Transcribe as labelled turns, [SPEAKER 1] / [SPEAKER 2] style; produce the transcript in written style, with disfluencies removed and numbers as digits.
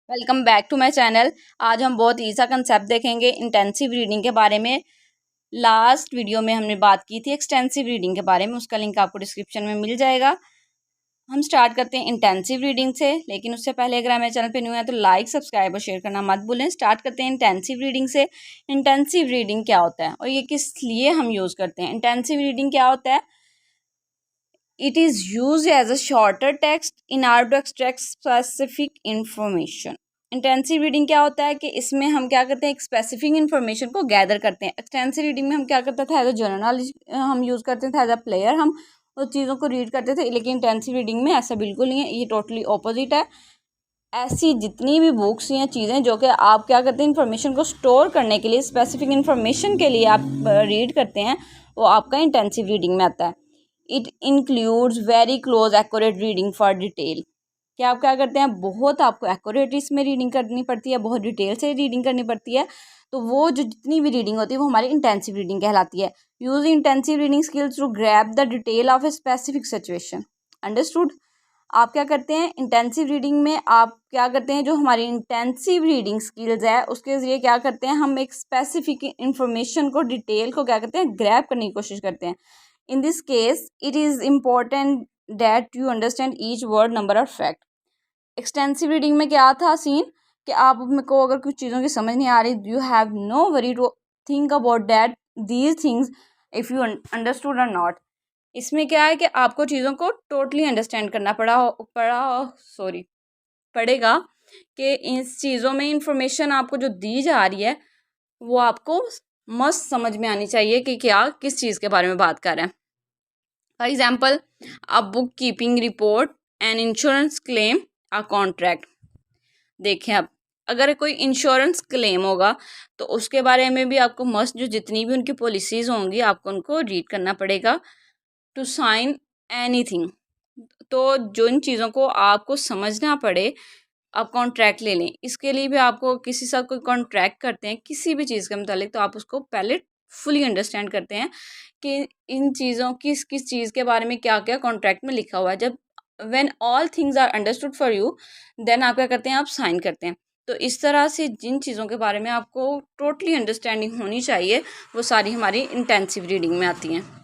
[SPEAKER 1] Welcome back to my channel. आज हम बहुत ईज़ी कंसेप्ट देखेंगे इंटेंसिव रीडिंग के बारे में। लास्ट वीडियो में हमने बात की थी एक्सटेंसिव रीडिंग के बारे में, उसका लिंक आपको डिस्क्रिप्शन में मिल जाएगा। हम स्टार्ट करते हैं इंटेंसिव रीडिंग से, लेकिन उससे पहले अगर हमारे चैनल पे न्यू है तो लाइक सब्सक्राइब और शेयर करना मत भूलें। स्टार्ट करते हैं इंटेंसिव रीडिंग से। इंटेंसिव रीडिंग क्या होता है और ये किस लिए हम यूज़ करते हैं? इंटेंसिव रीडिंग क्या होता है? It is used as a shorter text in order to extract specific information. Intensive reading क्या होता है कि इसमें हम क्या करते हैं, एक स्पेसिफिक इन्फॉर्मेशन को गैदर करते हैं। एक्सटेंसिव रीडिंग में हम क्या करते थे, एज अ जनरल नॉलेज हम यूज़ करते थे, एज अ प्लेयर हम उस चीज़ों को रीड करते थे। लेकिन इंटेंसिव रीडिंग में ऐसा बिल्कुल नहीं है, ये टोटली ऑपोजिट है। ऐसी जितनी भी बुक्स या चीज़ें जो कि आप क्या करते हैं, इन्फॉर्मेशन को स्टोर करने के लिए, स्पेसिफिक इन्फॉर्मेशन के लिए आप रीड करते हैं, वो आपका इंटेंसिव रीडिंग में आता है। It includes very close accurate reading for detail. क्या आप क्या करते हैं, बहुत आपको एक्यूरेट इसमें रीडिंग करनी पड़ती है, बहुत डिटेल से रीडिंग करनी पड़ती है। तो वो जो जितनी भी रीडिंग होती है वो हमारी इंटेंसिव रीडिंग कहलाती है। Use intensive reading skills to grab the detail of a specific situation. Understood? आप क्या करते हैं इंटेंसिव रीडिंग में, आप क्या करते हैं, जो हमारी इंटेंसिव रीडिंग स्किल्स है उसके ज़रिए क्या करते हैं, हम एक स्पेसिफिक इंफॉर्मेशन को, डिटेल को क्या करते हैं, ग्रैब करने की कोशिश करते हैं। In this case, it is important that you understand each word, number और fact. एक्सटेंसिव रीडिंग में क्या था सीन कि आप मेरे को अगर कुछ चीज़ों की समझ नहीं आ रही, you have no worry to think about that these things if you understood और नॉट। इसमें क्या है कि आपको चीज़ों को टोटली अंडरस्टैंड करना पड़ेगा कि इस चीज़ों में इंफॉर्मेशन आपको जो दी जा रही है वो आपको मस्त समझ में आनी चाहिए कि क्या किस चीज़ के बारे में बात कर रहे हैं। For example, a book keeping report, an insurance claim, a contract. देखें, अब अगर कोई इंश्योरेंस क्लेम होगा तो उसके बारे में भी आपको मस्ट जो जितनी भी उनकी पॉलिसीज़ होंगी आपको उनको रीड करना पड़ेगा टू साइन एनीथिंग। तो जो इन चीज़ों को आपको समझना पड़े, आप कॉन्ट्रैक्ट ले लें, इसके लिए भी आपको किसी साथ कोई कॉन्ट्रैक्ट करते हैं किसी भी चीज़ के मुतालिक, तो आप उसको पहले फुली अंडरस्टैंड करते हैं कि इन चीज़ों किस किस चीज़ के बारे में क्या क्या कॉन्ट्रैक्ट में लिखा हुआ है। जब when all things are understood for you, then आप क्या करते हैं, आप साइन करते हैं। तो इस तरह से जिन चीज़ों के बारे में आपको टोटली अंडरस्टैंडिंग होनी चाहिए वो सारी हमारी इंटेंसिव रीडिंग में आती हैं।